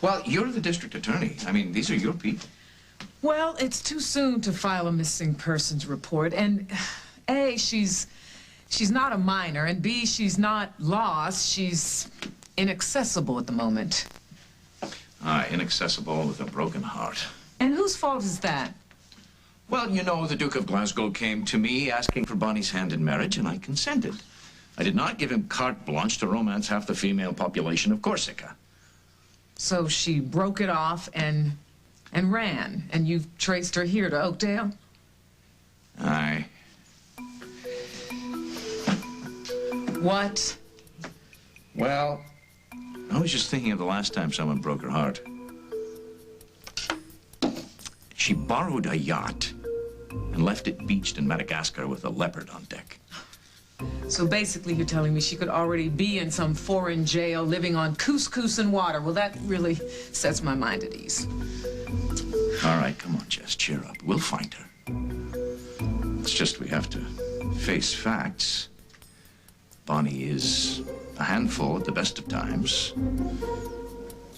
Well, you're the district attorney. I mean, these are your people. Well, it's too soon to file a missing persons report. And A, she's not a minor, and B, she's not lost. She's inaccessible at the moment. Inaccessible with a broken heart. And whose fault is that? Well, you know, the Duke of Glasgow came to me asking for Bonnie's hand in marriage, and I consented. I did not give him carte blanche to romance half the female population of Corsica. So she broke it off and ran, and you've traced her here to Oakdale? Aye. What? Well, I was just thinking of the last time someone broke her heart. She borrowed a yacht and left it beached in Madagascar with a leopard on deck. So basically you're telling me she could already be in some foreign jail living on couscous and water. Well, that really sets my mind at ease. All right, come on, Jess, cheer up. We'll find her. It's just we have to face facts. Bonnie is a handful at the best of times.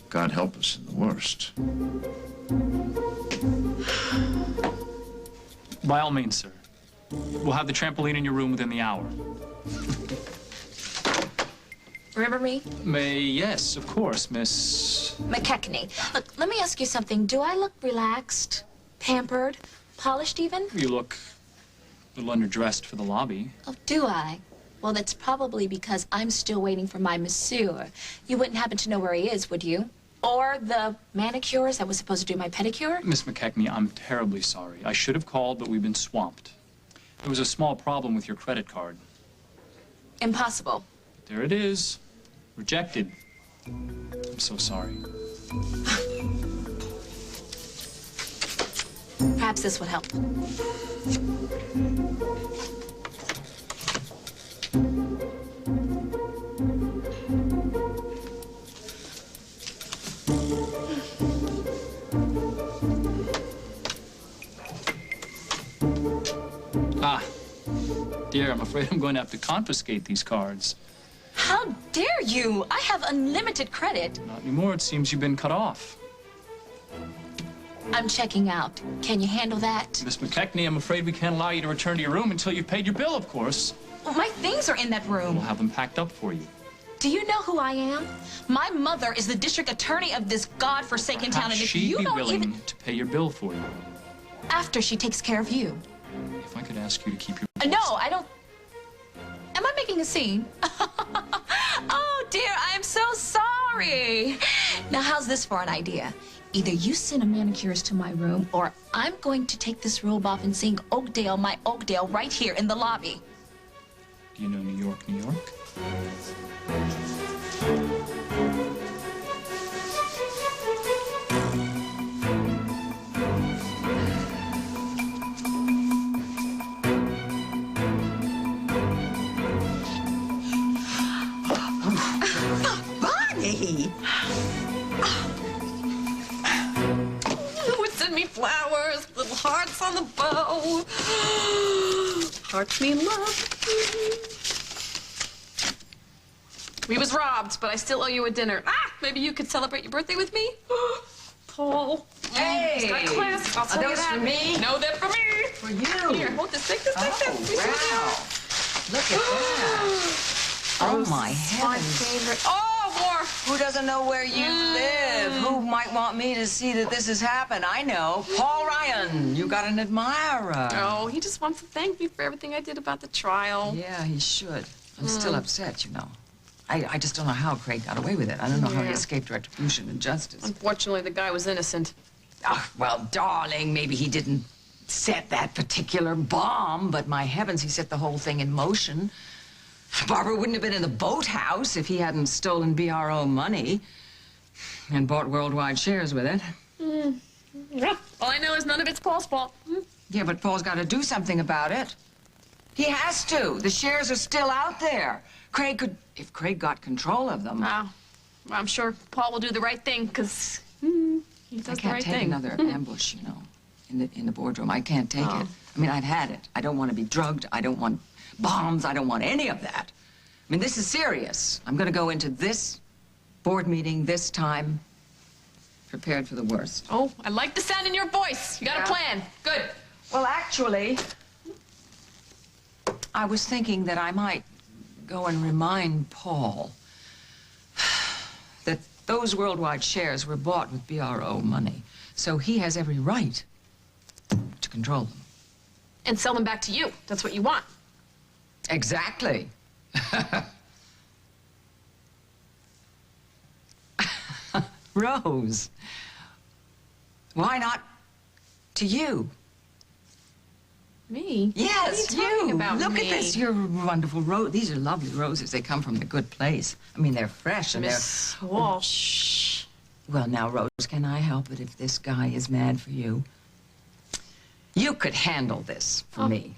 God help us in the worst. By all means, sir. We'll have the trampoline in your room within the hour. Remember me? Yes, of course, Miss... McKechnie. Look, let me ask you something. Do I look relaxed, pampered, polished even? You look a little underdressed for the lobby. Oh, do I? Well, that's probably because I'm still waiting for my masseur. You wouldn't happen to know where he is, would you? Or the manicurist that was supposed to do my pedicure? Miss McKechnie, I'm terribly sorry. I should have called, but we've been swamped. There was a small problem with your credit card. Impossible. But there it is. Rejected. I'm so sorry. Perhaps this would help. Dear, I'm afraid I'm going to have to confiscate these cards. How dare you? I have unlimited credit. Not anymore. It seems you've been cut off. I'm checking out. Can you handle that? Miss McKechnie, I'm afraid we can't allow you to return to your room until you've paid your bill, of course. Well, my things are in that room. We'll have them packed up for you. Do you know who I am? My mother is the district attorney of this godforsaken town, and if you don't she'd be willing to pay your bill for you. After she takes care of you. If I could ask you to keep your... No, I don't... Am I making a scene? Oh, dear, I'm so sorry. Now, how's this for an idea? Either you send a manicurist to my room, or I'm going to take this robe off and sing Oakdale, my Oakdale, right here in the lobby. Do you know New York, New York? Send me flowers, little hearts on the bow. Hearts mean love. We was robbed, but I still owe you a dinner. Maybe you could celebrate your birthday with me? Paul. Hey! Class. I'll tell you that. For me? No, they're for me. For you. Here, hold this. Take this. Take this. Wow. Look at that. Oh, my heavens. My favorite. Oh, more. Who doesn't know where you live? Who might want me to see that this has happened? I know. Paul Ryan. You got an admirer. Oh, he just wants to thank me for everything I did about the trial. Yeah, he should. I'm still upset, you know. I just don't know how Craig got away with it. I don't know how he escaped retribution and justice. Unfortunately, the guy was innocent. Oh, well, darling, maybe he didn't set that particular bomb, but my heavens, he set the whole thing in motion. Barbara wouldn't have been in the boathouse if he hadn't stolen BRO money and bought worldwide shares with it. Yeah. All I know is none of it's Paul's fault. Yeah, but Paul's got to do something about it. He has to. The shares are still out there. Craig could, if Craig got control of them. Well, I'm sure Paul will do the right thing, because he does the right thing. I can't take another ambush, you know, in the boardroom. I can't take it. I mean, I've had it. I don't want to be drugged. I don't want bombs. I don't want any of that. I mean, this is serious. I'm going to go into this board meeting this time prepared for the worst. Oh, I like the sound in your voice. You got a plan. Good. Well, actually, I was thinking that I might go and remind Paul that those worldwide shares were bought with BRO money, so he has every right to control them. And sell them back to you. That's what you want. Exactly. Rose, why not to you? Me? Yes, what are you. Talking about Look me? at this. Your wonderful rose. These are lovely roses. They come from the good place. I mean, they're fresh and Miss Walsh. Well, now, Rose, can I help it if this guy is mad for you? You could handle this for me.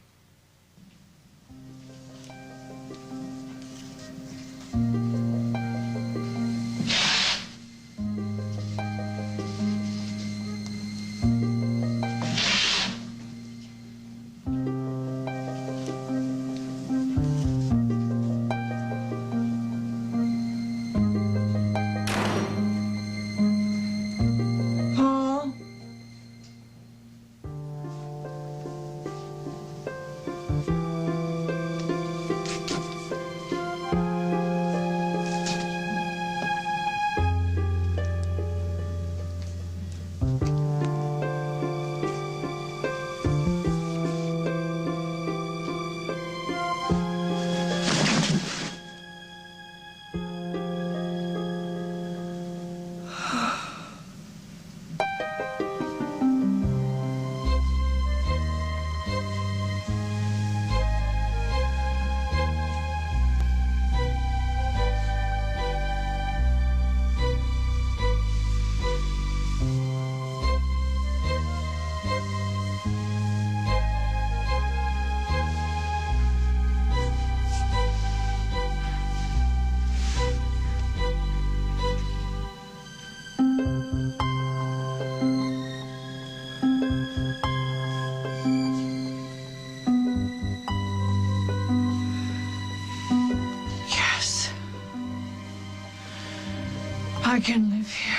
I can live here.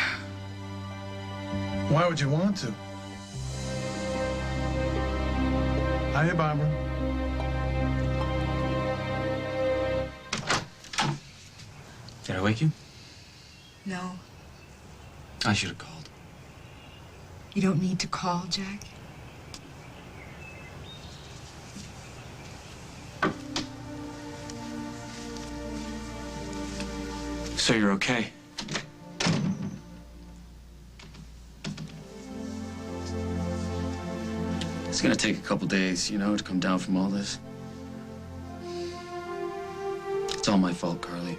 Why would you want to? Hiya, Barbara. Did I wake you? No, I should have called. you don't need to call, Jack. So you're okay? It's gonna take a couple days, you know, to come down from all this. It's all my fault, Carly.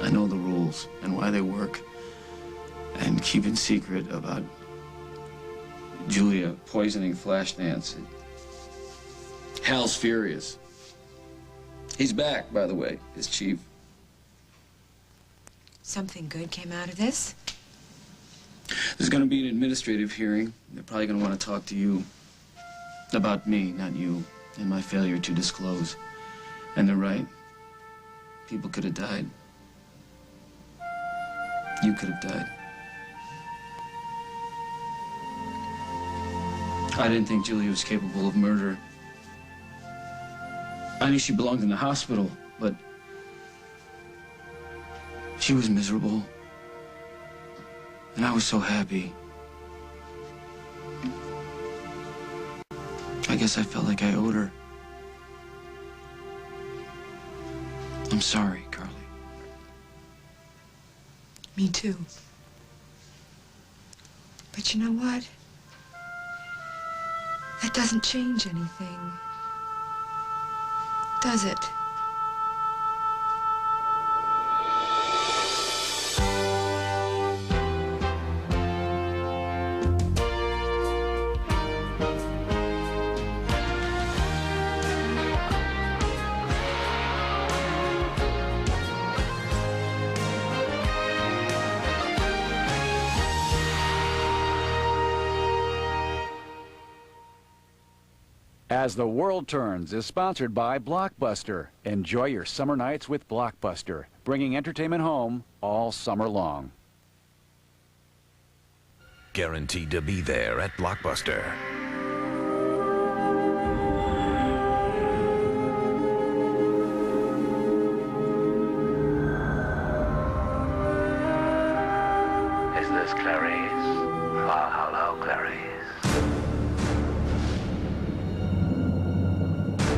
I know the rules and why they work. And keeping secret about Julia poisoning Flashdance. Hal's furious. He's back, by the way, his chief. Something good came out of this? There's gonna be an administrative hearing. They're probably gonna want to talk to you about me, not you, and my failure to disclose. And they're right. People could have died. You could have died. I didn't think Julia was capable of murder. I knew she belonged in the hospital, but she was miserable. And I was so happy. I guess I felt like I owed her. I'm sorry, Carly. Me too. But you know what? That doesn't change anything, does it? As the World Turns is sponsored by Blockbuster. Enjoy your summer nights with Blockbuster, bringing entertainment home all summer long. guaranteed to be there at Blockbuster. Is this Clarice? Oh, hello, Clarice.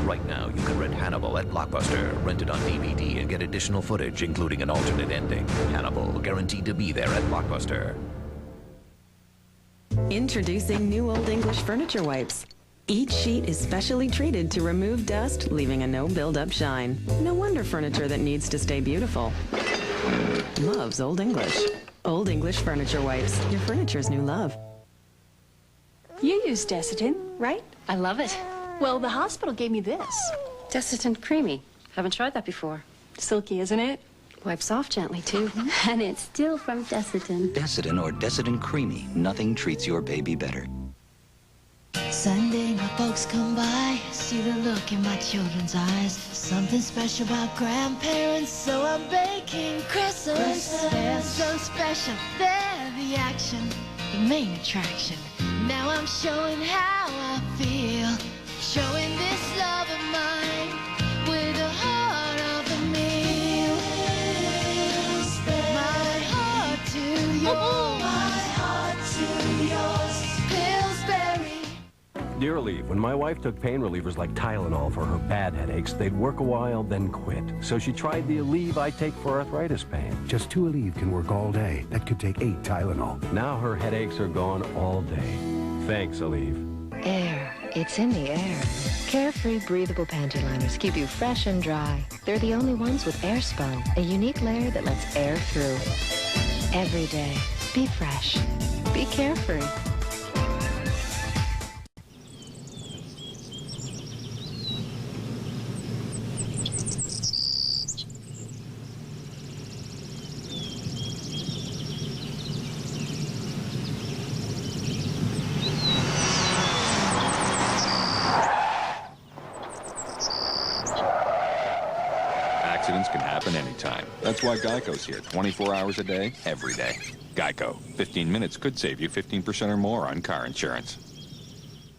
Right now, you can rent Hannibal at Blockbuster. Rent it on DVD and get additional footage, including an alternate ending. Hannibal, guaranteed to be there at Blockbuster. Introducing new Old English furniture wipes. Each sheet is specially treated to remove dust, leaving a no build-up shine. No wonder furniture that needs to stay beautiful loves Old English. Old English furniture wipes. Your furniture's new love. You use Desitin, right? I love it. Well, the hospital gave me this. Desitin Creamy. Haven't tried that before. Silky, isn't it? Wipes off gently, too. And it's still from Desitin. Desitin or Desitin Creamy. Nothing treats your baby better. Sunday, my folks come by, see the look in my children's eyes. Something special about grandparents, so I'm baking crescents. They're so special, they're the action, the main attraction. Now I'm showing how I feel, showing this love of mine with the heart of a meal. My heart to yours, my heart to yours. Pillsbury. Dear Aleve, when my wife took pain relievers like Tylenol for her bad headaches, they'd work a while, then quit. So she tried the Aleve I take for arthritis pain. Just 2 Aleve can work all day. That could take 8 Tylenol. Now her headaches are gone all day. Thanks, Aleve. Air. It's in the air. Carefree breathable panty liners keep you fresh and dry. They're the only ones with air spun, a unique layer that lets air through. Every day, be fresh. Be carefree. Accidents can happen anytime. That's why Geico's here 24 hours a day, every day. Geico. 15 minutes could save you 15% or more on car insurance.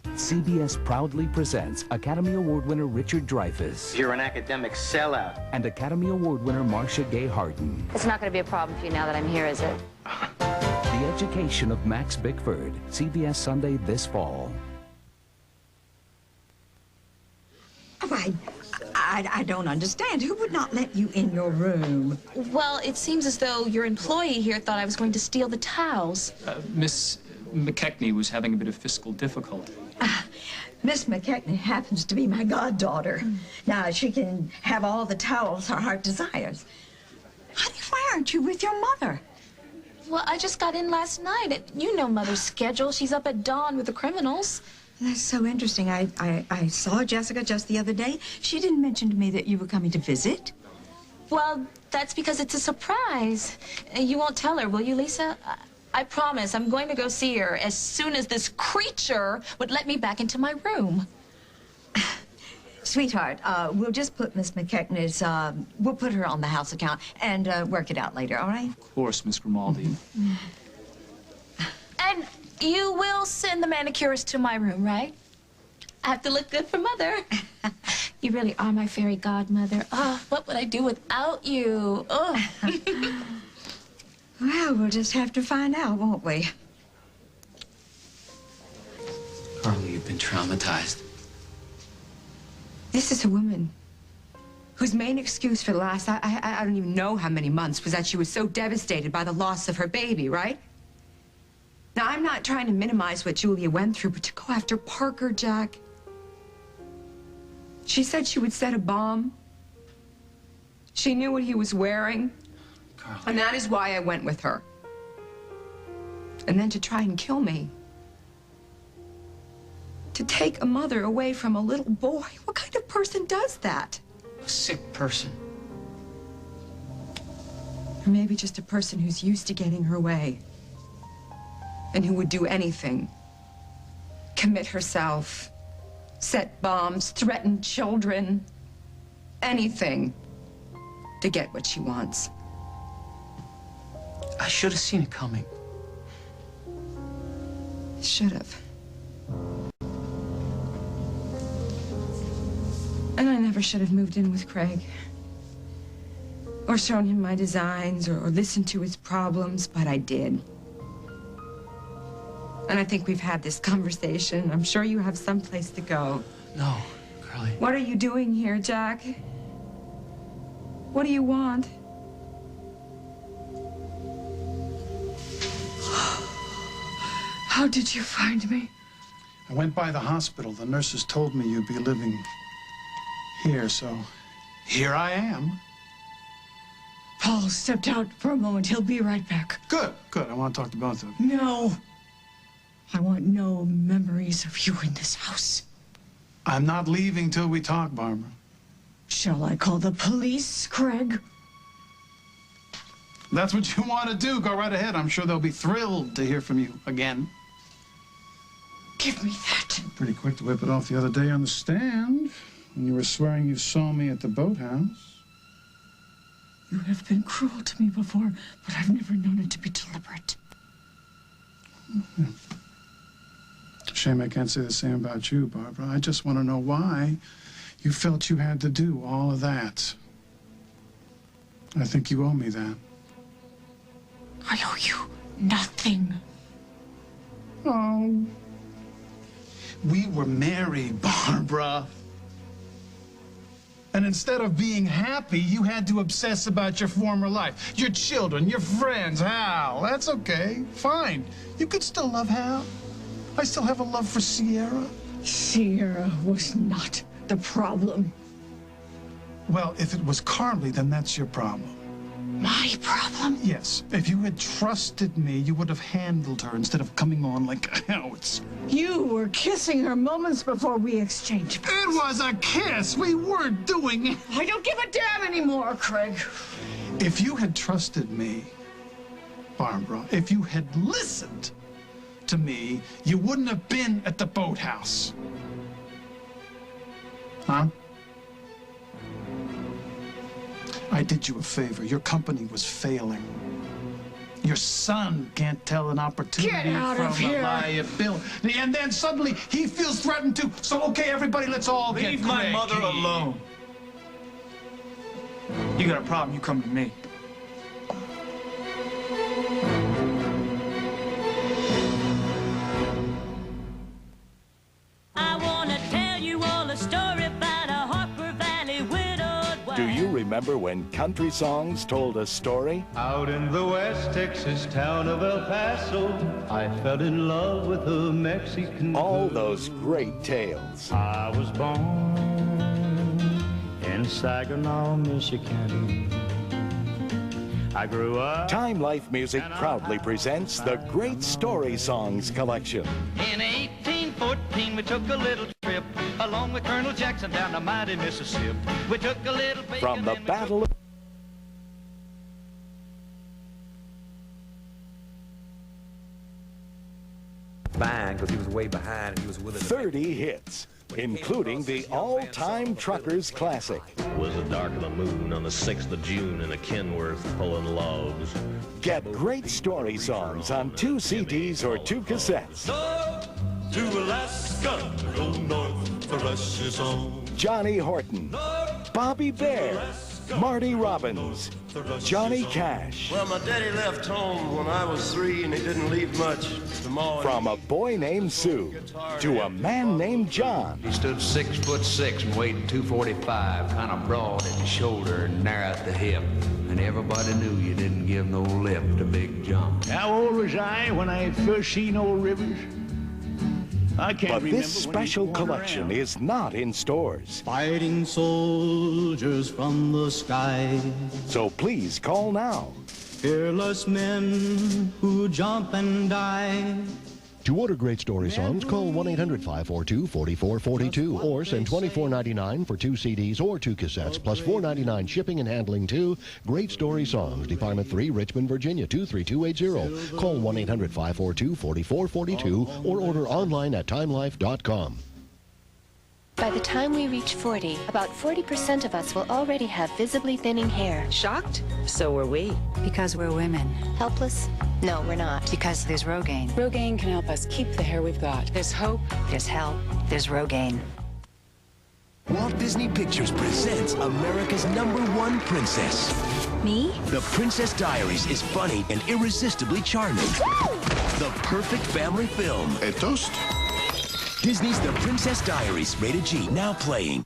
CBS proudly presents Academy Award winner Richard Dreyfuss. You're an academic sellout. And Academy Award winner MARCIA Gay Harden. It's not going to be a problem for you now that I'm here, is it? The Education of Max Bickford. CBS Sunday this fall. I don't understand. Who would not let you in your room? Well, it seems as though your employee here thought I was going to steal the towels. Miss McKechnie was having a bit of fiscal difficulty. Miss McKechnie happens to be my goddaughter. Now, she can have all the towels her heart desires. Honey, why aren't you with your mother? Well, I just got in last night. You know Mother's schedule. She's up at dawn with the criminals. That's so interesting. I saw Jessica just the other day. She didn't mention to me that you were coming to visit. Well, that's because it's a surprise. You won't tell her, will you, Lisa? I promise I'm going to go see her as soon as this creature would let me back into my room. Sweetheart, we'll just put Miss McKechnie's, we'll put her on the house account and work it out later, all right? Of course, Miss Grimaldi. And you will send the manicurist to my room, right? I have to look good for Mother. You really are my fairy godmother. Oh, what would I do without you? Oh. Well, we'll just have to find out, won't we? Carly, you've been traumatized. This is a woman whose main excuse for the last, I don't even know how many months, was that she was so devastated by the loss of her baby, right? Now, I'm not trying to minimize what Julia went through, but to go after Parker, Jack. She said she would set a bomb. She knew what he was wearing. Carly. And that is why I went with her. And then to try and kill me. To take a mother away from a little boy. What kind of person does that? A sick person. Or maybe just a person who's used to getting her way. And who would do anything. Commit herself. Set bombs, threaten children. Anything. To get what she wants. I should have seen it coming. Should have. And I never should have moved in with Craig. Or shown him my designs, or listened to his problems, but I did. And I think we've had this conversation. I'm sure you have someplace to go. No, Carly. What are you doing here, Jack? What do you want? How did you find me? I went by the hospital. The nurses told me you'd be living here, so here I am. Paul stepped out for a moment. He'll be right back. Good, good. I want to talk to both of them. No. I want no memories of you in this house. I'm not leaving till we talk, Barbara. Shall I call the police, Craig? That's what you want to do. Go right ahead. I'm sure they'll be thrilled to hear from you again. Give me that. Pretty quick to whip it off the other day on the stand when you were swearing you saw me at the boathouse. You have been cruel to me before, but I've never known it to be deliberate. Yeah. It's a shame I can't say the same about you, Barbara. I just want to know why you felt you had to do all of that. I think you owe me that. I owe you nothing. Oh. We were married, Barbara. And instead of being happy, you had to obsess about your former life, your children, your friends, Hal. That's okay. Fine. You could still love Hal. I still have a love for Sierra. Sierra was not the problem. Well, if it was Carly, then that's your problem. My problem? Yes. If you had trusted me, you would have handled her instead of coming on like a house. You were kissing her moments before we exchanged. It was a kiss. We weren't doing it. I don't give a damn anymore, Craig. If you had trusted me, Barbara, if you had listened to me, you wouldn't have been at the boathouse. Huh? I did you a favor. Your company was failing. Your son can't tell an opportunity from a liability. And then suddenly he feels threatened to. So, okay, everybody, let's all get Leave my mother alone. You got a problem, you come to me. I want to tell you all a story about a Harper Valley widowed wife. Do you remember when country songs told a story? Out in the West Texas town of El Paso, I fell in love with a Mexican All girl. those great tales. I was born in Saginaw, Michigan. I grew up. Time Life Music proudly presents the Great Story Songs collection. In 1814, we took a little trip along with Colonel Jackson down the mighty Mississippi. We took a little From the Battle of Bang, because he was way behind and he was willing to 30 hits, including the all-time Truckers classic. Was the dark of the moon on the 6th of June in a Kenworth pulling logs. Get Great Story Songs on 2 CDs or 2 cassettes. To Alaska, go north, for us is home. Johnny Horton, Bobby Bear, Marty Robbins, Johnny Cash. Well, my daddy left home when I was 3 and he didn't leave much to Ma. From a boy named Sue to a man named John. He stood 6'6" and weighed 245, kind of broad at the shoulder and narrow at the hip. And everybody knew you didn't give no lip to Big John. How old was I when I first seen old Rivers? I can't But remember this special collection is not in stores. Fighting soldiers from the sky. So please call now. Fearless men who jump and die. To order Great Story Songs, call 1-800-542-4442 or send $24.99 for 2 CDs or 2 cassettes, plus $4.99 shipping and handling to Great Story Songs, Department 3, Richmond, Virginia, 23280. Call 1-800-542-4442 or order online at timelife.com. By the time we reach 40, about 40% of us will already have visibly thinning hair. Shocked? So were we. Because we're women. Helpless? No, we're not. Because there's Rogaine. Rogaine can help us keep the hair we've got. There's hope. There's help. There's Rogaine. Walt Disney Pictures presents America's #1 princess. Me? The Princess Diaries is funny and irresistibly charming. The perfect family film. A toast? Disney's The Princess Diaries, rated G, now playing.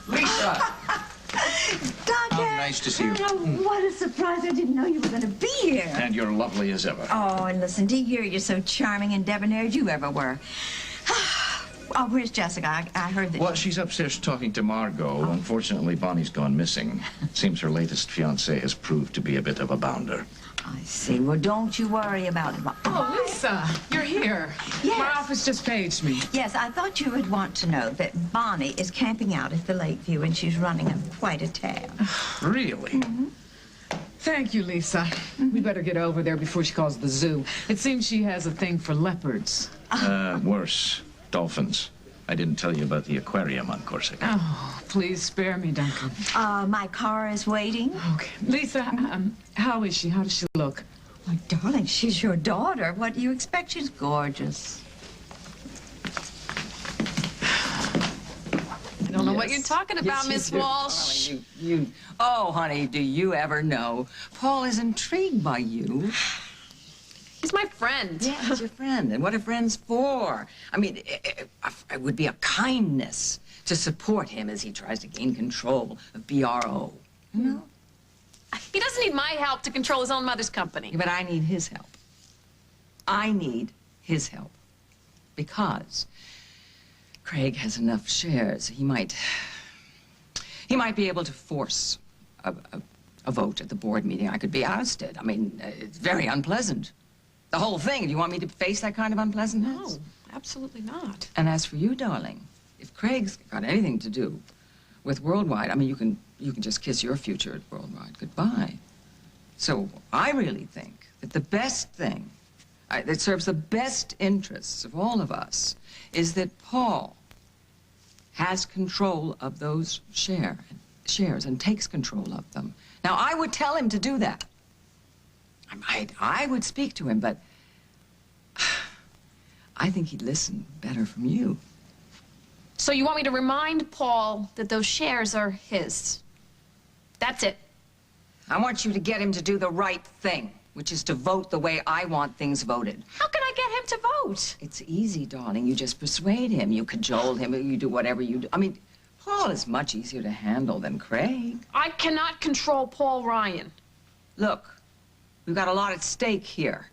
Lisa! Doctor! Nice to see you. Oh, what a surprise. I didn't know you were going to be here. And you're lovely as ever. Oh, and listen, to hear you're so charming and debonair as you ever were. Oh, where's Jessica? I heard that... Well, she's upstairs talking to Margot. Unfortunately, Bonnie's gone missing. Seems her latest fiancé has proved to be a bit of a bounder. I see. Well, don't you worry about it. Oh, Lisa, you're here. Yes. My office just paged me. Yes, I thought you would want to know that Bonnie is camping out at the Lakeview, and she's running quite a tab. Really? Mm-hmm. Thank you, Lisa. We better get over there before she calls the zoo. It seems she has a thing for leopards. Worse. Dolphins. I didn't tell you about the aquarium on Corsica. Oh, please spare me, Duncan. My car is waiting. Okay. Lisa, how is she? How does she look? My darling, she's your daughter. What do you expect? She's gorgeous. I don't know what you're talking about, Miss Walsh. Darling, Oh, honey, do you ever know? Paul is intrigued by you. He's my friend. Yeah, he's your friend. And what are friends for? I mean, it would be a kindness to support him as he tries to gain control of BRO. You know? He doesn't need my help to control his own mother's company. Yeah, but I need his help. I need his help. Because Craig has enough shares. He might be able to force a vote at the board meeting. I could be ousted. I mean, it's very unpleasant. The whole thing. Do you want me to face that kind of unpleasantness? No, absolutely not. And as for you, darling, if Craig's got anything to do with Worldwide, I mean, you can just kiss your future at Worldwide goodbye. So I really think that the best thing that serves the best interests of all of us is that Paul has control of those shares and takes control of them. Now, I would tell him to do that. I would speak to him, but I think he'd listen better from you. So you want me to remind Paul that those shares are his? That's it. I want you to get him to do the right thing, which is to vote the way I want things voted. How can I get him to vote? It's easy, darling. You just persuade him. You cajole him. You do whatever you do. I mean, Paul is much easier to handle than Craig. I cannot control Paul Ryan. Look. We've got a lot at stake here.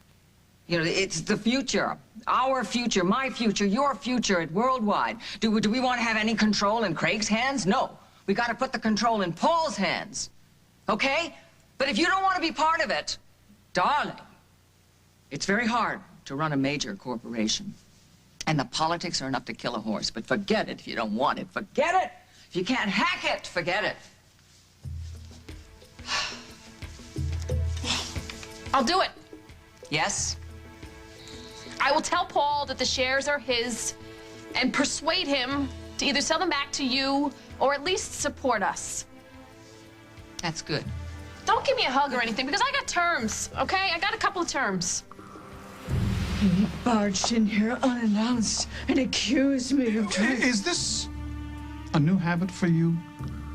You know, it's the future. Our future, my future, your future at Worldwide. Do we want to have any control in Craig's hands? No. We got to put the control in Paul's hands. Okay? But if you don't want to be part of it, darling, it's very hard to run a major corporation. And the politics are enough to kill a horse. But forget it if you don't want it. Forget it. If you can't hack it, forget it. I'll do it. Yes? I will tell Paul that the shares are his and persuade him to either sell them back to you or at least support us. That's good. Don't give me a hug or anything because I got terms, okay? I got a couple of terms. He barged in here unannounced and accused me of trying... Is this a new habit for you,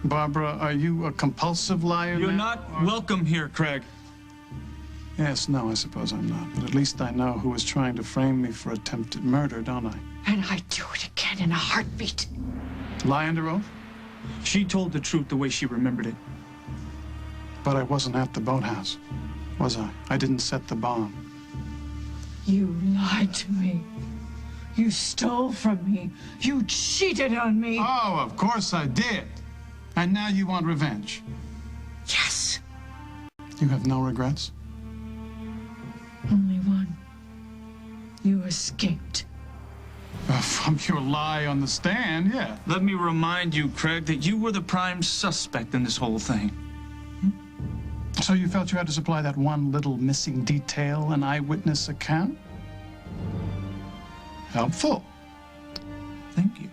Barbara? Are you a compulsive liar You're now? not welcome here, Craig. Yes, no, I suppose I'm not. But at least I know who is trying to frame me for attempted murder, don't I? And I'd do it again in a heartbeat. Lie under oath? She told the truth the way she remembered it. But I wasn't at the boathouse, was I? I didn't set the bomb. You lied to me. You stole from me. You cheated on me. Oh, of course I did. And now you want revenge? Yes. You have no regrets? Only one. You escaped. From your lie on the stand, yeah. Let me remind you, Craig, that you were the prime suspect in this whole thing. So you felt you had to supply that one little missing detail, an eyewitness account? Helpful. Thank you.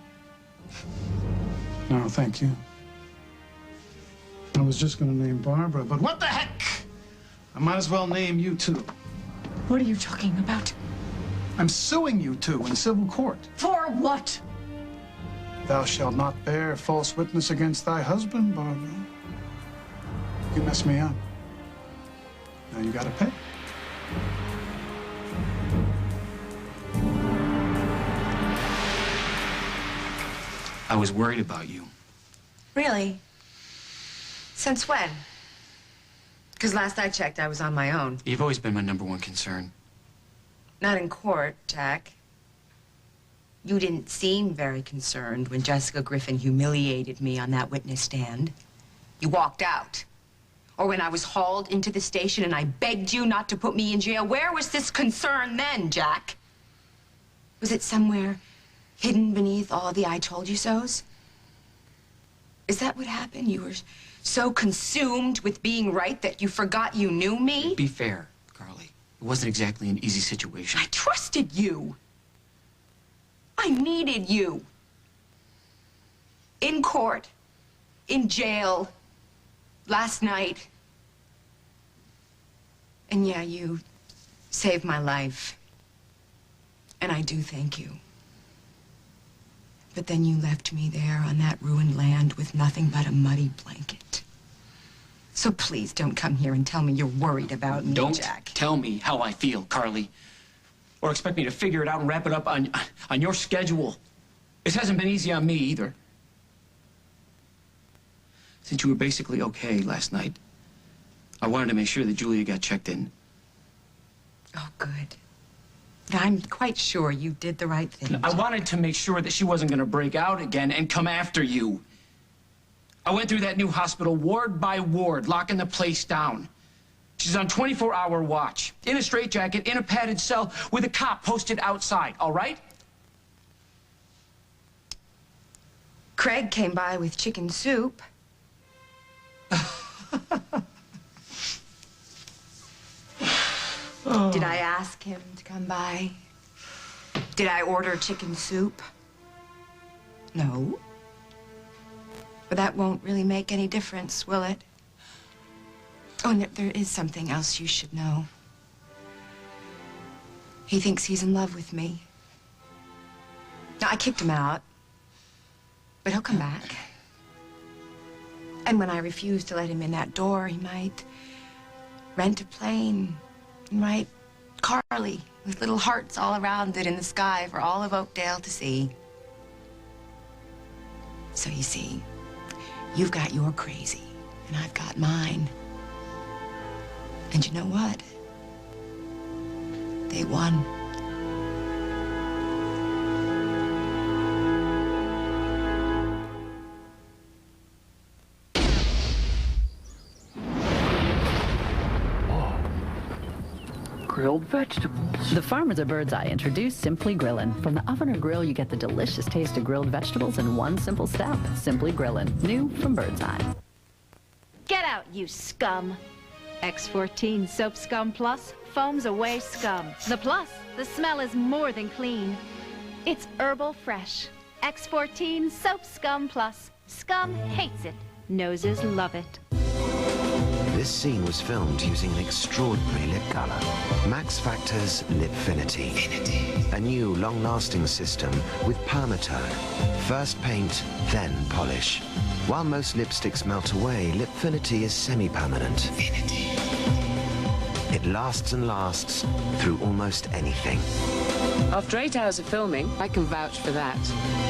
No, thank you. I was just going to name Barbara, but what the heck? I might as well name you too. What are you talking about? I'm suing you two in civil court. For what? Thou shalt not bear false witness against thy husband, Barbara. You messed me up. Now you gotta pay. I was worried about you. Really? Since when? Because last I checked, I was on my own. You've always been my #1 concern. Not in court, Jack. You didn't seem very concerned when Jessica Griffin humiliated me on that witness stand. You walked out. Or when I was hauled into the station and I begged you not to put me in jail. Where was this concern then, Jack? Was it somewhere hidden beneath all the I told you so's? Is that what happened? You were so consumed with being right that you forgot you knew me? Be fair, Carly. It wasn't exactly an easy situation. I trusted you. I needed you. In court, in jail, last night. And yeah, you saved my life. And I do thank you. But then you left me there on that ruined land with nothing but a muddy blanket. So please don't come here and tell me you're worried about me, Don't Jack. tell me how I feel, Carly. Or expect me to figure it out and wrap it up on your schedule. This hasn't been easy on me either. Since you were basically okay last night, I wanted to make sure that Julia got checked in. Oh, good. I'm quite sure you did the right thing. I wanted to make sure that she wasn't going to break out again and come after you. I went through that new hospital ward by ward, locking the place down. She's on 24-hour watch, in a straitjacket, in a padded cell, with a cop posted outside, all right? Craig came by with chicken soup. Did I ask him to come by? Did I order chicken soup? No. But that won't really make any difference, will it? Oh, and there is something else you should know. He thinks he's in love with me. Now, I kicked him out, but he'll come back. And when I refuse to let him in that door, he might rent a plane and write Carly with little hearts all around it in the sky for all of Oakdale to see. So you see, you've got your crazy, and I've got mine. And you know what? They won. Grilled vegetables. The farmers of Bird's Eye introduced Simply Grillin'. From the oven or grill, you get the delicious taste of grilled vegetables in one simple step. Simply Grillin'. New from Bird's Eye. Get out, you scum. X14 Soap Scum Plus foams away scum. The plus, the smell is more than clean. It's herbal fresh. X14 Soap Scum Plus. Scum hates it. Noses love it. This scene was filmed using an extraordinary lip color. Max Factor's Lipfinity. A new, long-lasting system with permatone. First paint, then polish. While most lipsticks melt away, Lipfinity is semi-permanent. It lasts and lasts through almost anything. After 8 hours of filming, I can vouch for that.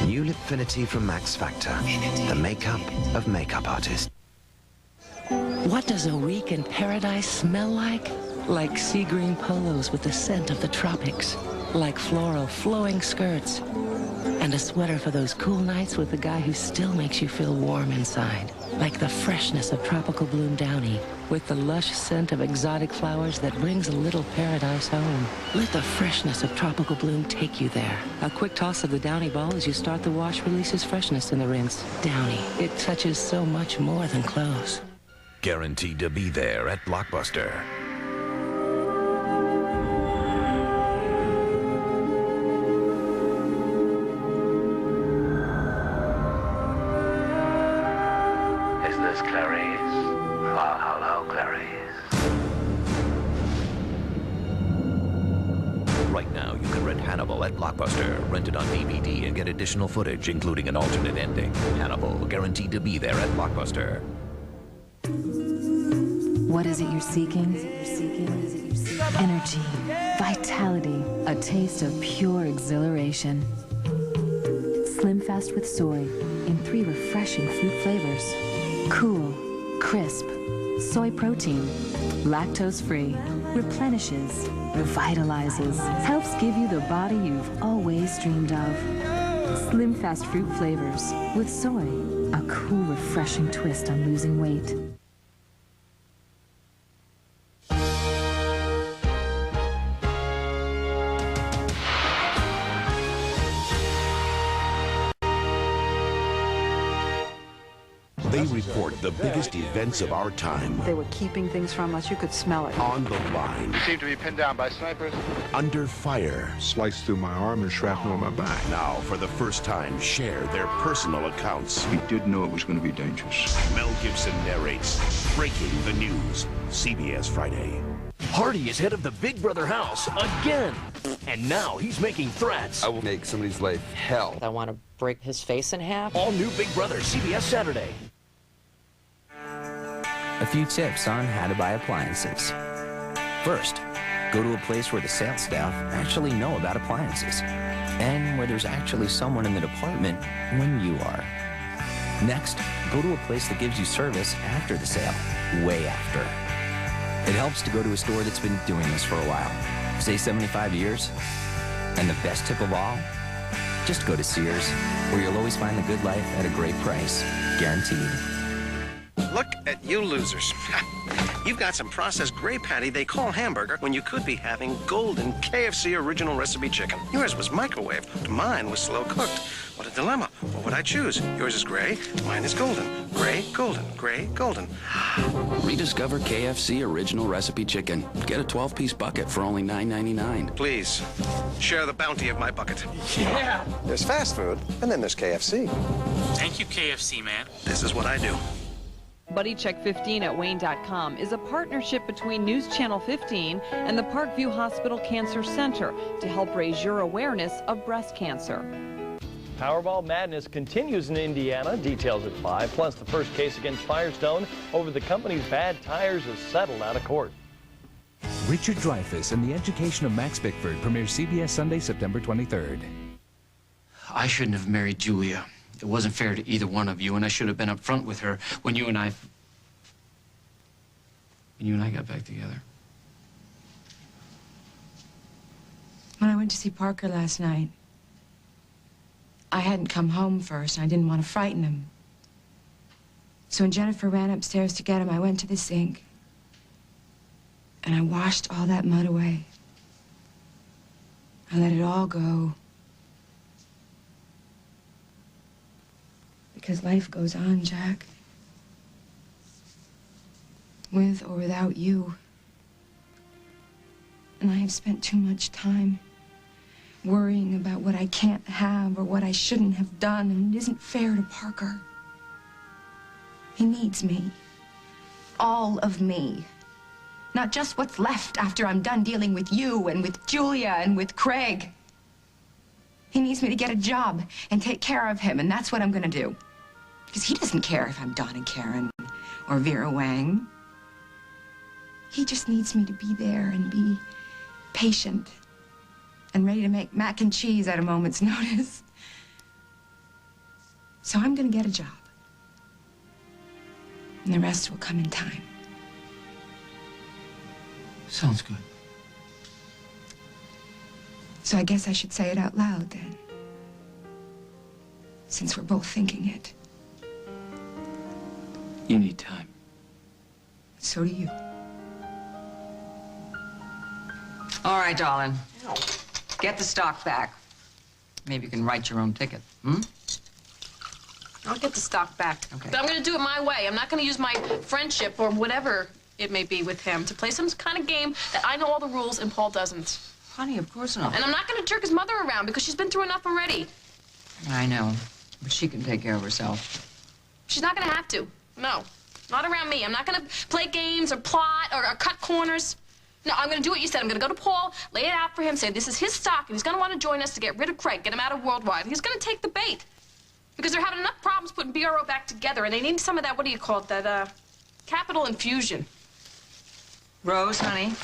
New Lipfinity from Max Factor. The makeup of makeup artists. What does a week in paradise smell like? Like sea green polos with the scent of the tropics. Like floral flowing skirts. And a sweater for those cool nights with the guy who still makes you feel warm inside. Like the freshness of tropical bloom downy. With the lush scent of exotic flowers that brings a little paradise home. Let the freshness of tropical bloom take you there. A quick toss of the Downy ball as you start the wash releases freshness in the rinse. Downy, it touches so much more than clothes. Guaranteed to be there at Blockbuster. stories. Right now, you can rent Hannibal at Blockbuster. Rent it on DVD and get additional footage, including an alternate ending. Hannibal, guaranteed to be there at Blockbuster. What is it you're seeking? Energy, vitality, a taste of pure exhilaration. Slim Fast with soy in 3 refreshing fruit flavors. Cool, crisp, soy protein, lactose-free, replenishes, revitalizes, helps give you the body you've always dreamed of. Slim Fast fruit flavors with soy, a cool, refreshing twist on losing weight. They report the biggest events of our time. They were keeping things from us. You could smell it. On the line. You seem to be pinned down by snipers. Under fire. Sliced through my arm and shrapnel on my back. Now, for the first time, share their personal accounts. We did know it was going to be dangerous. Mel Gibson narrates Breaking the News. CBS Friday. Hardy is head of the Big Brother house again. And now he's making threats. I will make somebody's life hell. I want to break his face in half. All new Big Brother, CBS Saturday. A few tips on how to buy appliances. First, go to a place where the sales staff actually know about appliances and where there's actually someone in the department when you are. Next, go to a place that gives you service after the sale, way after. It helps to go to a store that's been doing this for a while, say 75 years. And the best tip of all, just go to Sears, where you'll always find the good life at a great price, guaranteed. Look at you losers. You've got some processed gray patty they call hamburger when you could be having golden KFC original recipe chicken. Yours was microwaved. Mine was slow cooked. What a dilemma. What would I choose? Yours is gray. Mine is golden. Gray, golden. Gray, golden. Rediscover KFC original recipe chicken. Get a 12-piece bucket for only $9.99. Please, share the bounty of my bucket. Yeah. There's fast food, and then there's KFC. Thank you, KFC, man. This is what I do. BuddyCheck15 at Wayne.com is a partnership between News Channel 15 and the Parkview Hospital Cancer Center to help raise your awareness of breast cancer. Powerball madness continues in Indiana. Details at 5. Plus, the first case against Firestone over the company's bad tires is settled out of court. Richard Dreyfuss and the Education of Max Bickford premieres CBS Sunday, September 23rd. I shouldn't have married Julia. It wasn't fair to either one of you, and I should have been up front with her when you and I got back together. When I went to see Parker last night, I hadn't come home first, and I didn't want to frighten him. So when Jennifer ran upstairs to get him, I went to the sink, and I washed all that mud away. I let it all go. Because life goes on, Jack. With or without you. And I have spent too much time worrying about what I can't have or what I shouldn't have done, and it isn't fair to Parker. He needs me. All of me. Not just what's left after I'm done dealing with you and with Julia and with Craig. He needs me to get a job and take care of him, and that's what I'm gonna do. Because he doesn't care if I'm Dawn and Karen or Vera Wang. He just needs me to be there and be patient and ready to make mac and cheese at a moment's notice. So I'm gonna get a job. And the rest will come in time. Sounds good. So I guess I should say it out loud then. Since we're both thinking it. You need time. So do you. All right, darling. Get the stock back. Maybe you can write your own ticket. I'll get the stock back. Okay. But I'm going to do it my way. I'm not going to use my friendship or whatever it may be with him to play some kind of game that I know all the rules and Paul doesn't. Honey, of course not. And I'm not going to jerk his mother around because she's been through enough already. I know, but she can take care of herself. She's not going to have to. No. Not around me. I'm not going to play games or plot or cut corners. No, I'm going to do what you said. I'm going to go to Paul, lay it out for him, say this is his stock, and he's going to want to join us to get rid of Craig, get him out of Worldwide. He's going to take the bait. Because they're having enough problems putting BRO back together, and they need some of that, what do you call it, that, capital infusion. Rose, honey.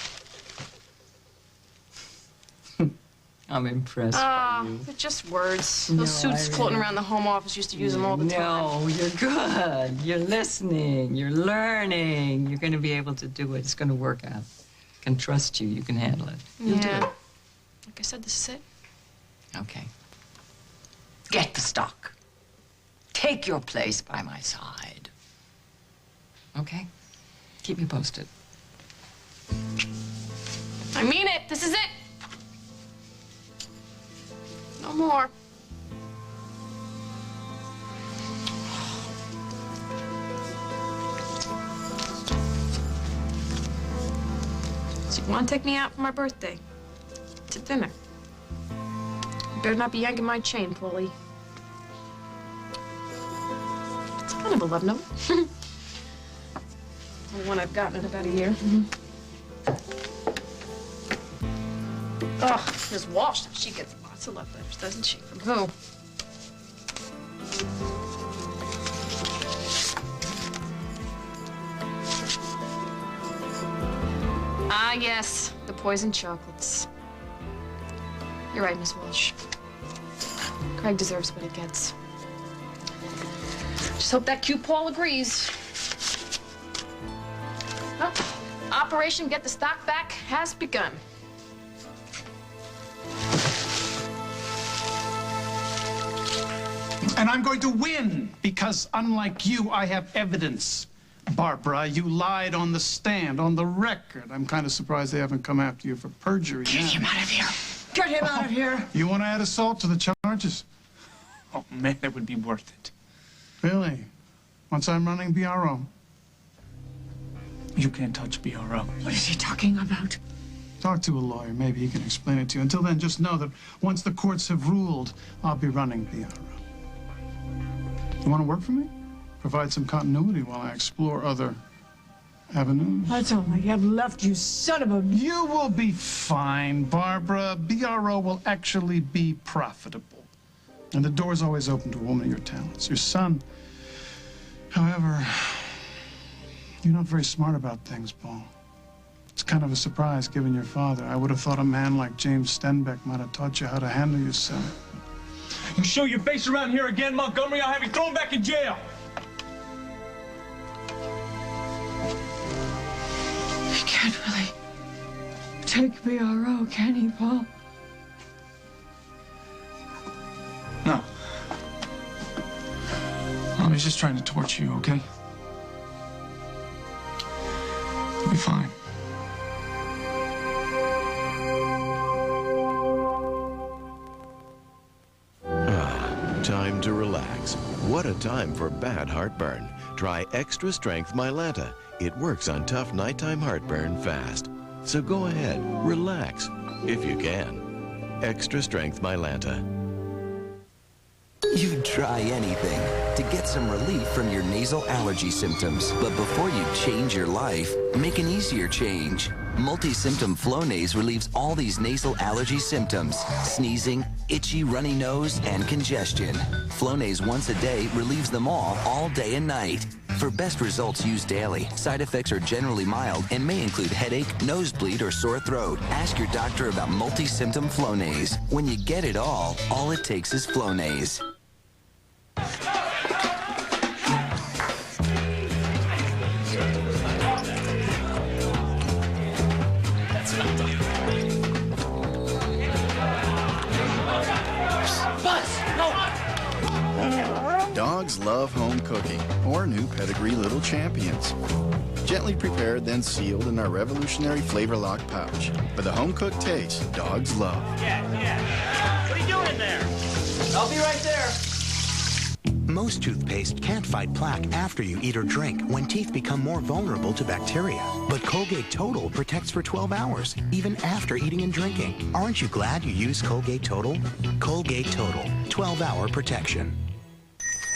I'm impressed by you. They're just words. No, Those suits I floating really- around the home office used to use them all the time. No, you're good. You're listening. You're learning. You're going to be able to do it. It's going to work out. I can trust you. You can handle it. You'll do Yeah. it. Like I said, this is it. Okay. Get the stock. Take your place by my side. Okay? Keep me posted. I mean it. This is it. No more. So you want to take me out for my birthday? To dinner. You better not be yanking my chain, Paulie. It's kind of a love note. Only one I've gotten in about a year. Ugh, Miss Walsh, she gets lots of love letters, doesn't she? From who? Ah, yes, the poison chocolates. You're right, Miss Walsh. Craig deserves what he gets. Just hope that cute Paul agrees. Well, Operation Get the Stock Back has begun. And I'm going to win because, unlike you, I have evidence. Barbara, you lied on the stand, on the record. I'm kind of surprised they haven't come after you for perjury. Get him out of here. Get him out of here. You want to add assault to the charges? Oh, man, it would be worth it. Really? Once I'm running BRO? You can't touch BRO. What is he talking about? Talk to a lawyer. Maybe he can explain it to you. Until then, just know that once the courts have ruled, I'll be running BRO. You want to work for me? Provide some continuity while I explore other avenues. That's all I have left, you son of a... You will be fine, Barbara. BRO will actually be profitable. And the door's always open to a woman of your talents. Your son, however, you're not very smart about things, Paul. It's kind of a surprise, given your father. I would have thought a man like James Stenbeck might have taught you how to handle yourself. You show your face around here again, Montgomery, I'll have you thrown back in jail. He can't really take BRO, can he, Paul? No. No, he's just trying to torture you, okay? You'll be fine. Time to relax. What a time for bad heartburn. Try Extra Strength Mylanta. It works on tough nighttime heartburn fast. So go ahead, relax, if you can. Extra Strength Mylanta. You'd try anything to get some relief from your nasal allergy symptoms. But before you change your life, make an easier change. Multi-symptom Flonase relieves all these nasal allergy symptoms: sneezing, itchy, runny nose, and congestion. Flonase once a day relieves them all day and night. For best results, use daily. Side effects are generally mild and may include headache, nosebleed, or sore throat. Ask your doctor about multi-symptom Flonase. When you get it all it takes is Flonase. Dogs love home cooking, or new pedigree little champions. Gently prepared, then sealed in our revolutionary flavor lock pouch. For the home-cooked taste dogs love. Yeah. What are you doing there? I'll be right there. Most toothpaste can't fight plaque after you eat or drink when teeth become more vulnerable to bacteria. But Colgate Total protects for 12 hours, even after eating and drinking. Aren't you glad you use Colgate Total? Colgate Total, 12-hour protection.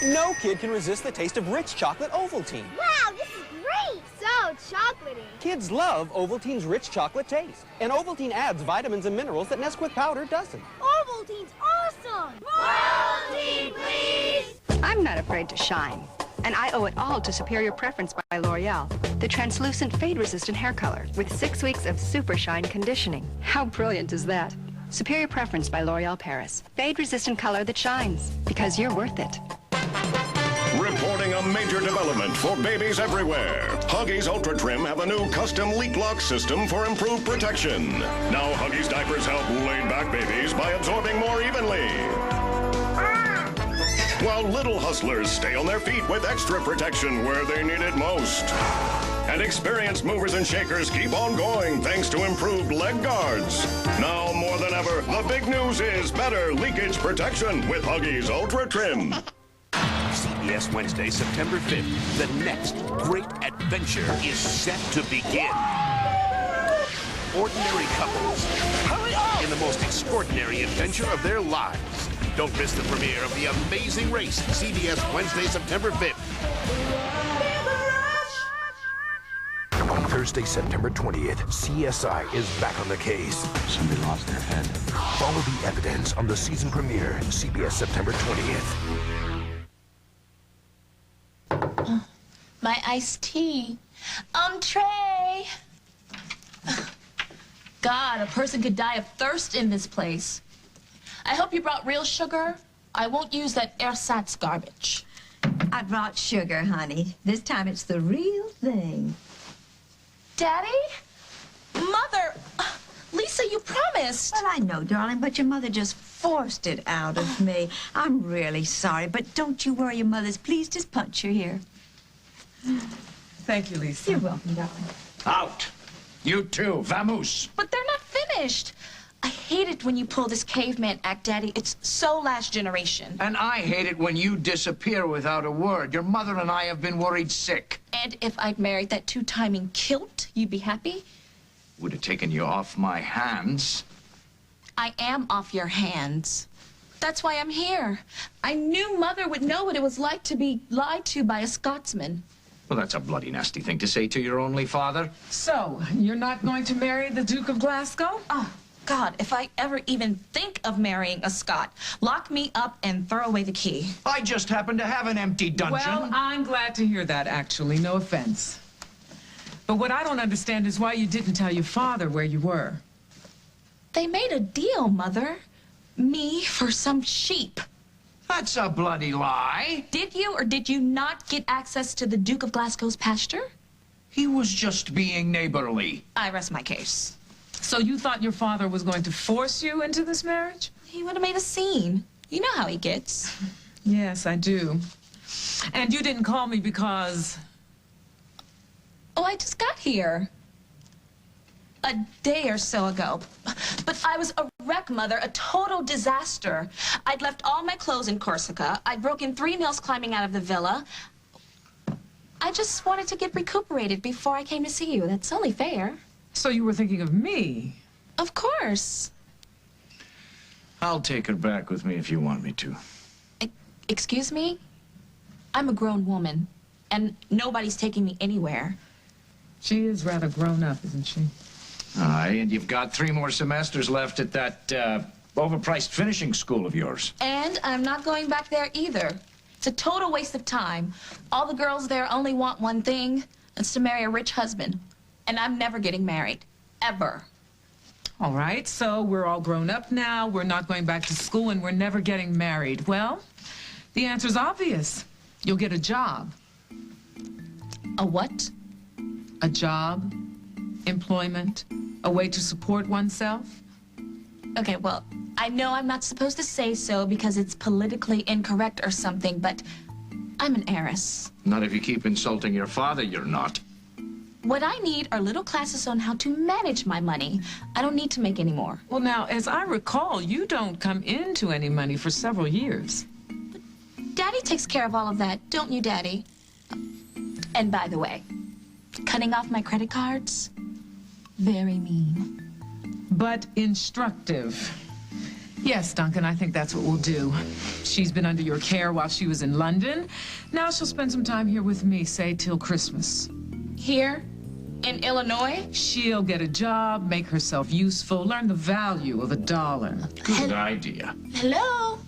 No kid can resist the taste of rich chocolate Ovaltine. Wow, this is chocolatey. Kids love Ovaltine's rich chocolate taste. And Ovaltine adds vitamins and minerals that Nesquik powder doesn't. Ovaltine's awesome! Ovaltine, please! I'm not afraid to shine. And I owe it all to Superior Preference by L'Oreal, the translucent fade-resistant hair color with 6 weeks of super shine conditioning. How brilliant is that? Superior Preference by L'Oreal Paris. Fade-resistant color that shines, because you're worth it. Reporting a major development for babies everywhere. Huggies Ultra Trim have a new custom leak lock system for improved protection. Now Huggies diapers help laid-back babies by absorbing more evenly. While little hustlers stay on their feet with extra protection where they need it most. And experienced movers and shakers keep on going thanks to improved leg guards. Now more than ever, the big news is better leakage protection with Huggies Ultra Trim. CBS Wednesday, September 5th. The next great adventure is set to begin. Ordinary couples in the most extraordinary adventure of their lives. Don't miss the premiere of The Amazing Race, CBS Wednesday, September 5th. Thursday, September 20th, CSI is back on the case. Somebody lost their head. Follow the evidence on the season premiere, CBS September 20th. My iced tea. Trey. God, a person could die of thirst in this place. I hope you brought real sugar. I won't use that ersatz garbage. I brought sugar, honey. This time it's the real thing. Daddy? Mother! Lisa, you promised. Well, I know, darling, but your mother just forced it out of me. I'm really sorry, but don't you worry, your mother's pleased as punch you're here. Thank you, Lisa. You're welcome, darling. Out. You too. Vamoose. But they're not finished. I hate it when you pull this caveman act, Daddy. It's so last generation. And I hate it when you disappear without a word. Your mother and I have been worried sick. And if I'd married that two-timing kilt, you'd be happy? Would have taken you off my hands. I am off your hands. That's why I'm here. I knew Mother would know what it was like to be lied to by a Scotsman. Well, that's a bloody nasty thing to say to your only father. So, you're not going to marry the Duke of Glasgow? Oh, God, if I ever even think of marrying a Scot, lock me up and throw away the key. I just happen to have an empty dungeon. Well, I'm glad to hear that, actually. No offense. But what I don't understand is why you didn't tell your father where you were. They made a deal, Mother. Me for some sheep. That's a bloody lie. Did you or did you not get access to the Duke of Glasgow's pasture? He was just being neighborly. I rest my case. So you thought your father was going to force you into this marriage? He would have made a scene. You know how he gets. Yes, I do. And you didn't call me because... Oh, I just got here. A day or so ago. But I was a wreck, Mother, a total disaster. I'd left all my clothes in Corsica. I'd broken 3 nails climbing out of the villa. I just wanted to get recuperated before I came to see you. That's only fair. So you were thinking of me? Of course. I'll take her back with me if you want me to. Excuse me? I'm a grown woman, and nobody's taking me anywhere. She is rather grown up, isn't she? Aye, and you've got 3 more semesters left at that overpriced finishing school of yours. And I'm not going back there either. It's a total waste of time. All the girls there only want one thing. It's to marry a rich husband. And I'm never getting married. Ever. All right, so we're all grown up now. We're not going back to school, and we're never getting married. Well, the answer's obvious. You'll get a job. A what? A job, employment, a way to support oneself. Okay, well, I know I'm not supposed to say so because it's politically incorrect or something, but I'm an heiress. Not if you keep insulting your father, you're not. What I need are little classes on how to manage my money. I don't need to make any more. Well, now, as I recall, you don't come into any money for several years. But Daddy takes care of all of that, don't you, Daddy? And by the way, cutting off my credit cards, very mean. But instructive. Yes, Duncan, I think that's what we'll do. She's been under your care while she was in London. Now she'll spend some time here with me, say till Christmas. Here? In Illinois? She'll get a job, make herself useful, learn the value of $1. Good idea. Hello?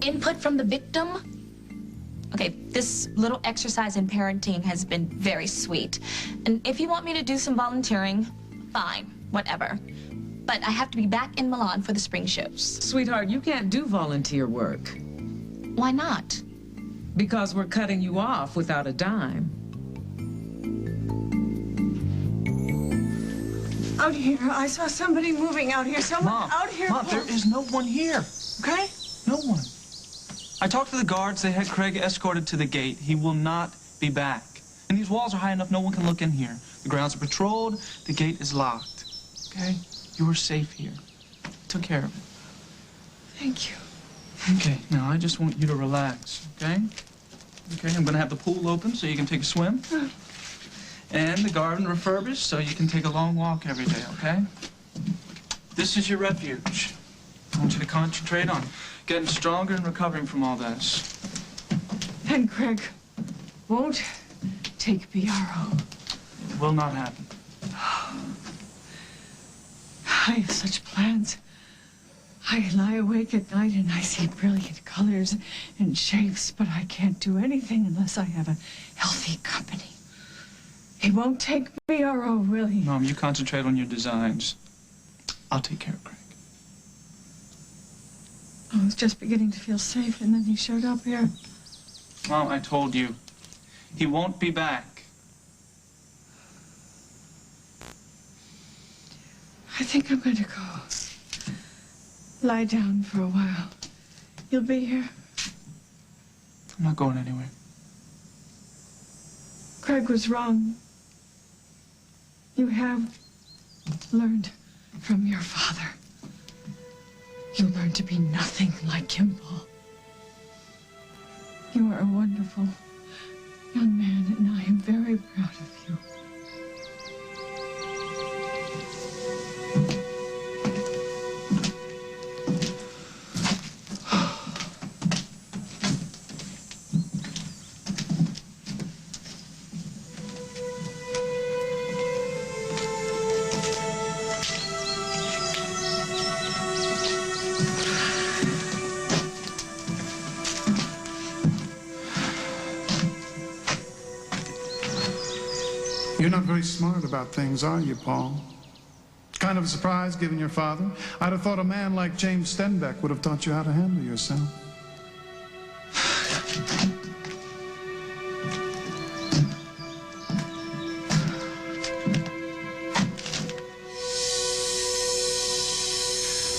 Input from the victim? Okay, this little exercise in parenting has been very sweet. And if you want me to do some volunteering, fine, whatever. But I have to be back in Milan for the spring shows. Sweetheart, you can't do volunteer work. Why not? Because we're cutting you off without a dime. Out here, I saw somebody moving out here. Someone out here. Mom, there is no one here, okay? No one. I talked to the guards. They had Craig escorted to the gate. He will not be back. And these walls are high enough no one can look in here. The grounds are patrolled. The gate is locked. Okay? You are safe here. I took care of it. Thank you. Okay, now I just want you to relax, okay? Okay, I'm gonna have the pool open so you can take a swim. And the garden refurbished so you can take a long walk every day, okay? This is your refuge. I want you to concentrate on getting stronger and recovering from all this. And Craig won't take BRO. It will not happen. I have such plans. I lie awake at night and I see brilliant colors and shapes, but I can't do anything unless I have a healthy company. He won't take BRO, will he? Mom, you concentrate on your designs. I'll take care of Craig. I was just beginning to feel safe, and then he showed up here. Mom, I told you. He won't be back. I think I'm going to go lie down for a while. You'll be here? I'm not going anywhere. Craig was wrong. You have learned from your father. You learned to be nothing like him, Paul. You are a wonderful young man, and I am very proud of you. You're not very smart about things, are you, Paul? Kind of a surprise, given your father. I'd have thought a man like James Stenbeck would have taught you how to handle yourself.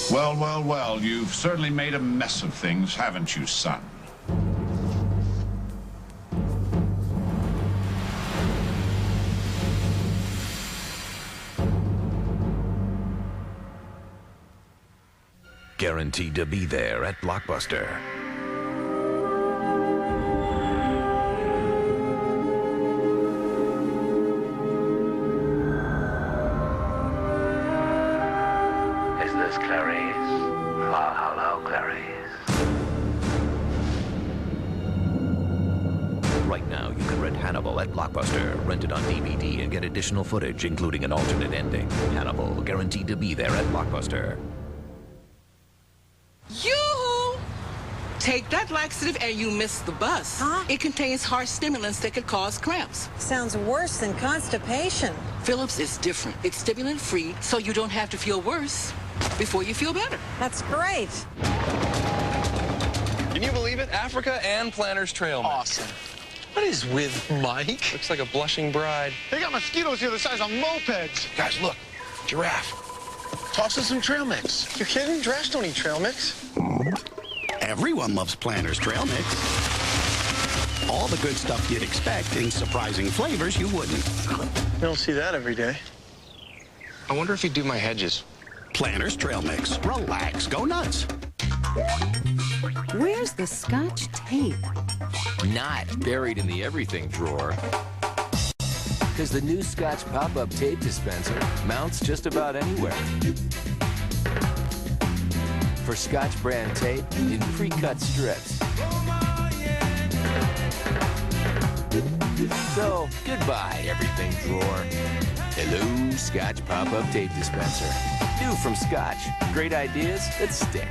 Well, well, well, you've certainly made a mess of things, haven't you, son? Guaranteed to be there at Blockbuster. Is this Clarice? Oh, hello, Clarice. Right now, you can rent Hannibal at Blockbuster. Rent it on DVD and get additional footage, including an alternate ending. Hannibal, guaranteed to be there at Blockbuster. Yoo-hoo! Take that laxative and you miss the bus. Huh? It contains harsh stimulants that could cause cramps. Sounds worse than constipation. Phillips is different. It's stimulant-free, so you don't have to feel worse before you feel better. That's great. Can you believe it? Africa and Planner's Trail Mix. Awesome. What is with Mike? Looks like a blushing bride. They got mosquitoes here the size of mopeds. Guys, look. Giraffe. Toss us some trail mix. You're kidding? Giraffes don't eat trail mix. Everyone loves Planner's Trail Mix. All the good stuff you'd expect in surprising flavors you wouldn't. You don't see that every day. I wonder if he'd do my hedges. Planner's Trail Mix. Relax. Go nuts. Where's the Scotch tape? Not buried in the everything drawer. Because the new Scotch pop-up tape dispenser mounts just about anywhere. For Scotch brand tape in pre-cut strips. So, goodbye, everything drawer. Hello, Scotch pop-up tape dispenser. New from Scotch. Great ideas that stick.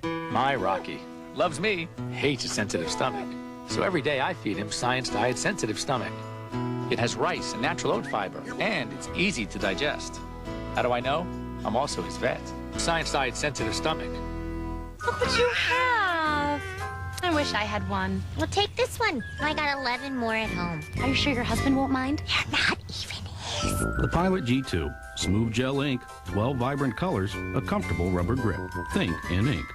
My Rocky loves me, hates a sensitive stomach. So every day I feed him Science Diet Sensitive Stomach. It has rice and natural oat fiber, and it's easy to digest. How do I know? I'm also his vet. Science Diet Sensitive Stomach. Look what you have. I wish I had one. Well, take this one. I got 11 more at home. Are you sure your husband won't mind? You're not even his. The Pilot G2. Smooth gel ink, 12 vibrant colors, a comfortable rubber grip. Think in ink.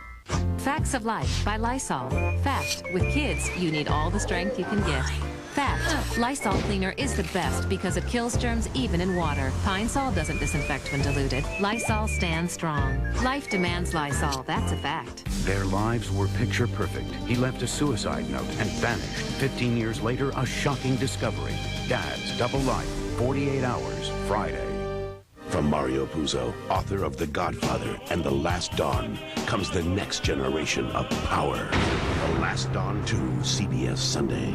Facts of Life by Lysol. Fact, with kids, you need all the strength you can get. Fact, Lysol cleaner is the best because it kills germs even in water. Pine Sol doesn't disinfect when diluted. Lysol stands strong. Life demands Lysol, that's a fact. Their lives were picture perfect. He left a suicide note and vanished. 15 years later, a shocking discovery. Dad's double life, 48 hours, Friday. From Mario Puzo, author of The Godfather and The Last Dawn, comes the next generation of power. The Last Dawn 2, CBS Sunday.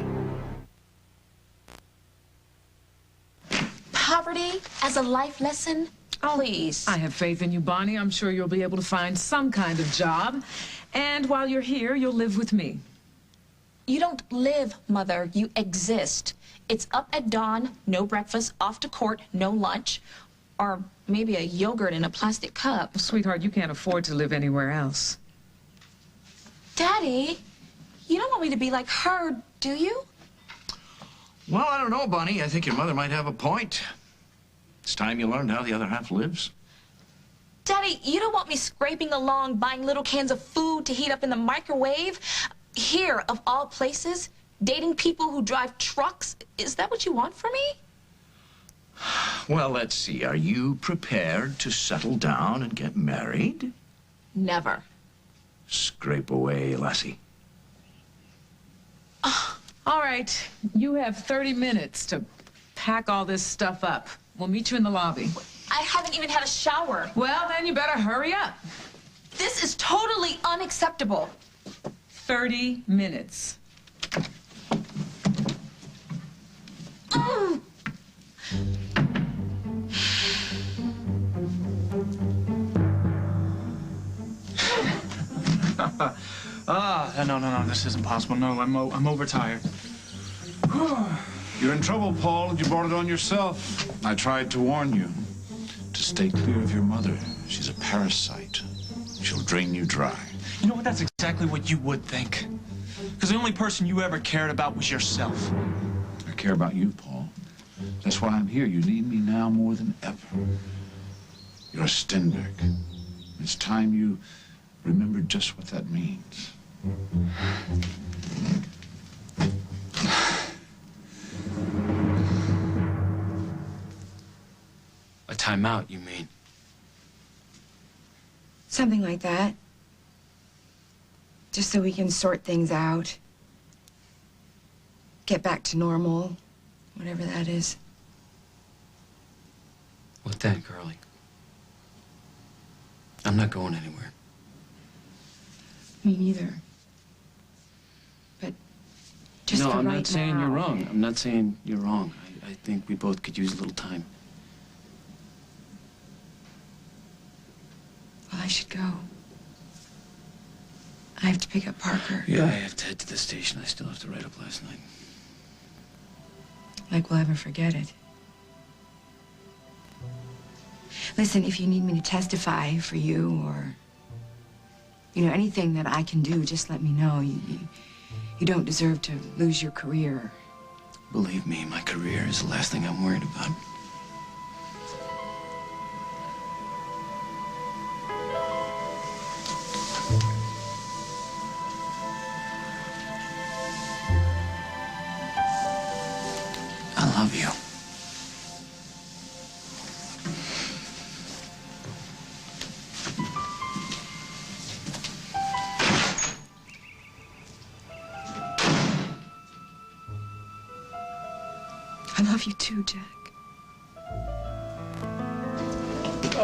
Poverty as a life lesson? Please. I have faith in you, Bonnie. I'm sure you'll be able to find some kind of job. And while you're here, you'll live with me. You don't live, Mother. You exist. It's up at dawn, no breakfast, off to court, no lunch. Or maybe a yogurt in a plastic cup. Sweetheart, you can't afford to live anywhere else. Daddy, you don't want me to be like her, do you? Well, I don't know, Bonnie. I think your mother might have a point. It's time you learned how the other half lives. Daddy, you don't want me scraping along, buying little cans of food to heat up in the microwave? Here, of all places, dating people who drive trucks? Is that what you want for me? Well, let's see. Are you prepared to settle down and get married? Never. Scrape away, lassie. All right, you have 30 minutes to pack all this stuff up. We'll meet you in the lobby. I haven't even had a shower. Well, then you better hurry up. This is totally unacceptable. 30 minutes. No, this isn't possible. No, I'm overtired. You're in trouble, Paul, and you brought it on yourself. I tried to warn you to stay clear of your mother. She's a parasite. She'll drain you dry. You know what? That's exactly what you would think. Because the only person you ever cared about was yourself. I care about you, Paul. That's why I'm here. You need me now more than ever. You're a Stenberg. It's time you remembered just what that means. A timeout, you mean? Something like that. Just so we can sort things out. Get back to normal, whatever that is. What then, girlie? I'm not going anywhere. Me neither. But just no, for I'm right not saying now. you're wrong. I'm not saying you're wrong. I think we both could use a little time. Well, I should go. I have to pick up Parker. Yeah, I have to head to the station. I still have to write up last night. Like we'll ever forget it. Listen, if you need me to testify for you or, anything that I can do, just let me know. You don't deserve to lose your career. Believe me, my career is the last thing I'm worried about. I love you. I love you too, Jack.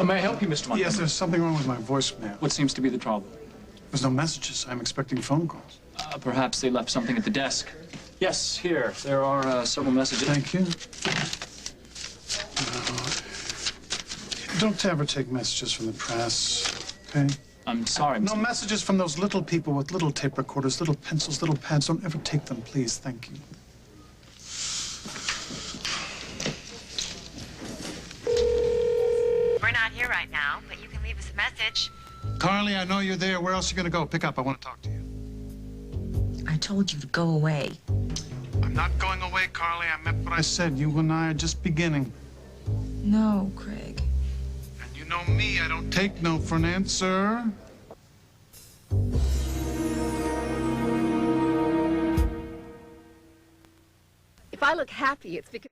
May I help you, Mr. Montgomery? Yes, there's something wrong with my voicemail. What seems to be the trouble? There's no messages. I'm expecting phone calls. Perhaps they left something at the desk. Yes, here. There are several messages. Thank you. Don't ever take messages from the press, okay? I'm sorry, No messages from those little people with little tape recorders, little pencils, little pads. Don't ever take them, please. Thank you. We're not here right now, but you can leave us a message. Carly, I know you're there. Where else are you going to go? Pick up. I want to talk to you. I told you to go away. I'm not going away, Carly. I meant what I said. You and I are just beginning. No, Craig. And you know me. I don't take no for an answer. If I look happy, it's because...